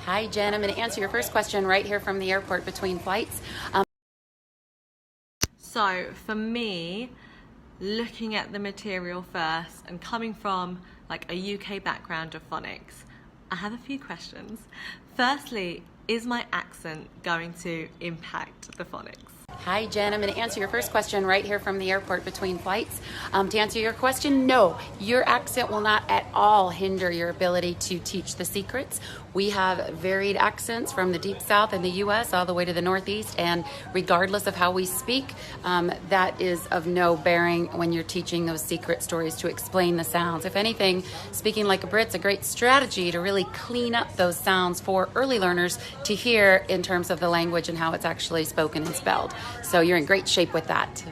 Hi, Jen. I'm going to answer your first question right here from the airport between flights. So for me, looking at the material first and coming from like a UK background of phonics, I have a few questions. Firstly, is my accent going to impact the phonics? Hi, Jen. I'm going to answer your first question right here from the airport between flights. To answer your question, no, your accent will not at all hinder your ability to teach the secrets. We have varied accents from the deep south in the U.S. all the way to the northeast, and regardless of how we speak, that is of no bearing when you're teaching those secret stories to explain the sounds. If anything, speaking like a Brit's a great strategy to really clean up those sounds for early learners to hear in terms of the language and how it's actually spoken and spelled. So you're in great shape with that.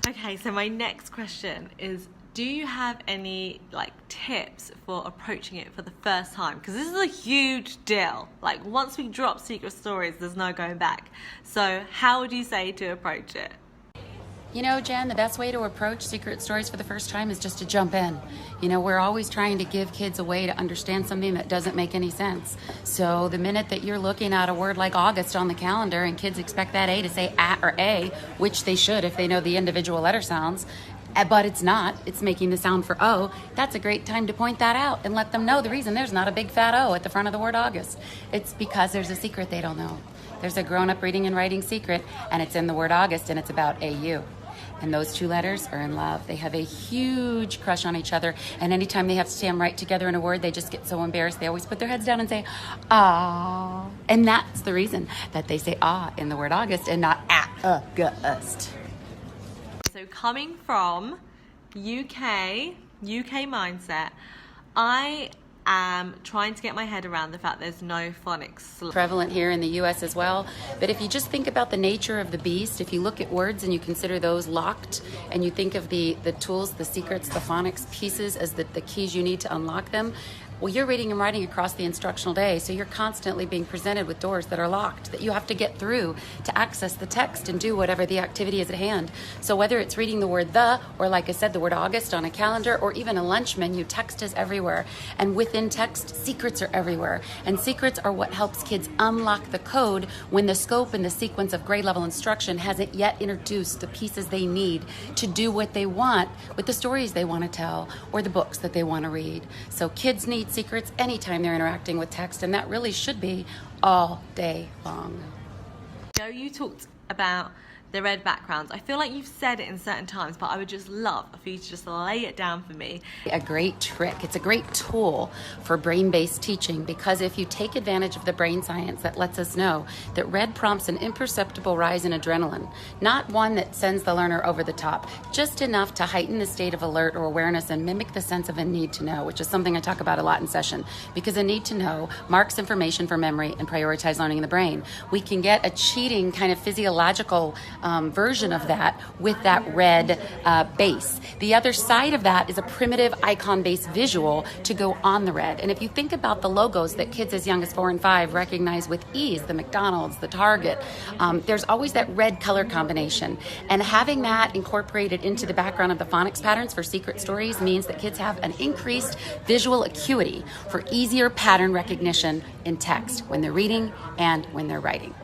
Okay, so my next question is, do you have any tips for approaching it for the first time? Because this is a huge deal. Like, once we drop secret stories, there's no going back. So how would you say to approach it? You know, Jen, the best way to approach secret stories for the first time is just to jump in. You know, we're always trying to give kids a way to understand something that doesn't make any sense. So the minute that you're looking at a word like August on the calendar and kids expect that A to say A or A, which they should if they know the individual letter sounds, but it's not, it's making the sound for O, that's a great time to point that out and let them know the reason there's not a big fat O at the front of the word August. It's because there's a secret they don't know. There's a grown-up reading and writing secret, and it's in the word August, and it's about AU. And those two letters are in love. They have a huge crush on each other. And anytime they have to stand right together in a word, they just get so embarrassed. They always put their heads down and say, ah. And that's the reason that they say ah in the word August and not August. So coming from UK mindset, I am trying to get my head around the fact there's no phonics. Prevalent here in the U.S. as well. But if you just think about the nature of the beast, if you look at words and you consider those locked, and you think of the tools, the secrets, the phonics pieces as the keys you need to unlock them, well, you're reading and writing across the instructional day, so you're constantly being presented with doors that are locked, that you have to get through to access the text and do whatever the activity is at hand. So whether it's reading the word the, or like I said, the word August on a calendar, or even a lunch menu, text is everywhere. And within text, secrets are everywhere. And secrets are what helps kids unlock the code when the scope and the sequence of grade level instruction hasn't yet introduced the pieces they need to do what they want with the stories they want to tell or the books that they want to read. So kids need secrets anytime they're interacting with text, and that really should be all day long. You talked about the red backgrounds. I feel like you've said it in certain times, but I would just love for you to just lay it down for me. A great trick. It's a great tool for brain-based teaching, because if you take advantage of the brain science that lets us know that red prompts an imperceptible rise in adrenaline, not one that sends the learner over the top, just enough to heighten the state of alert or awareness and mimic the sense of a need to know, which is something I talk about a lot in session, because a need to know marks information for memory and prioritize learning in the brain. We can get a cheating kind of physiological version of that with that red base. The other side of that is a primitive icon-based visual to go on the red. And if you think about the logos that kids as young as 4 and 5 recognize with ease, the McDonald's, the Target, there's always that red color combination. And having that incorporated into the background of the phonics patterns for secret stories means that kids have an increased visual acuity for easier pattern recognition in text when they're reading and when they're writing.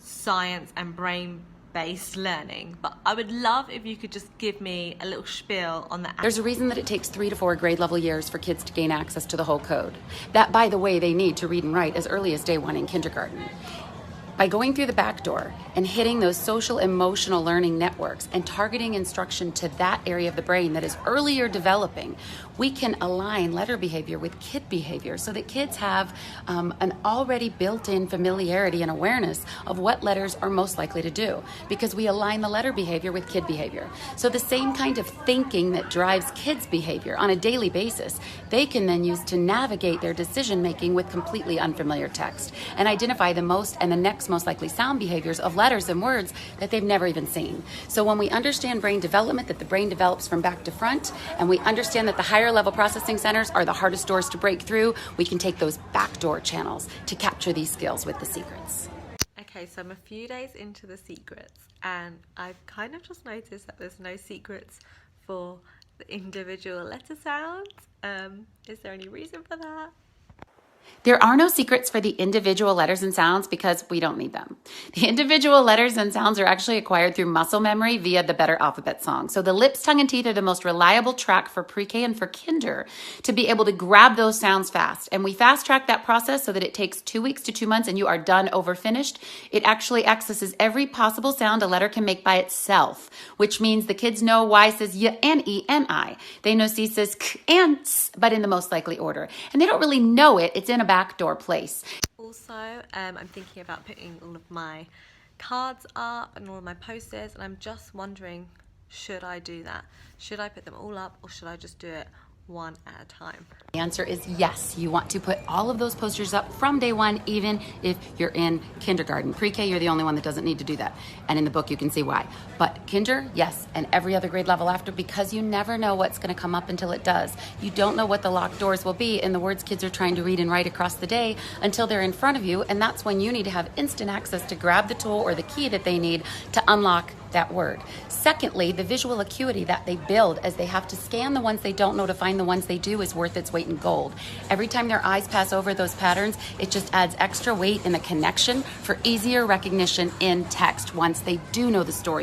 Science and brain-based learning, but I would love if you could just give me a little spiel on that. There's a reason that it takes 3 to 4 grade level years for kids to gain access to the whole code. That, by the way, they need to read and write as early as day 1 in kindergarten. By going through the back door and hitting those social emotional learning networks and targeting instruction to that area of the brain that is earlier developing, we can align letter behavior with kid behavior so that kids have an already built-in familiarity and awareness of what letters are most likely to do, because we align the letter behavior with kid behavior. So the same kind of thinking that drives kids' behavior on a daily basis, they can then use to navigate their decision-making with completely unfamiliar text and identify the most and the next most likely sound behaviors of letters and words that they've never even seen. So when we understand brain development, that the brain develops from back to front, and we understand that the higher level processing centers are the hardest doors to break through, we can take those backdoor channels to capture these skills with the secrets. Okay, so I'm a few days into the secrets, and I've kind of just noticed that there's no secrets for the individual letter sounds. Is there any reason for that? There are no secrets for the individual letters and sounds because we don't need them. The individual letters and sounds are actually acquired through muscle memory via the Better Alphabet Song. So the lips, tongue, and teeth are the most reliable track for pre-K and for kinder to be able to grab those sounds fast. And we fast track that process so that it takes 2 weeks to 2 months and you are done, over, finished. It actually accesses every possible sound a letter can make by itself, which means the kids know Y says Y and E and I. They know C says K and S, but in the most likely order. And they don't really know it. It's in a backdoor place. Also, I'm thinking about putting all of my cards up and all of my posters, and I'm just wondering, should I do that? Should I put them all up, or should I just do it one at a time? The answer is yes. You want to put all of those posters up from day one, even if you're in kindergarten. Pre-K, you're the only one that doesn't need to do that. And in the book, you can see why. But kinder, yes, and every other grade level after, because you never know what's going to come up until it does. You don't know what the locked doors will be in the words kids are trying to read and write across the day until they're in front of you, and that's when you need to have instant access to grab the tool or the key that they need to unlock that word. Secondly, the visual acuity that they build as they have to scan the ones they don't know to find the ones they do is worth its weight in gold. Every time their eyes pass over those patterns, it just adds extra weight in the connection for easier recognition in text once they do know the story.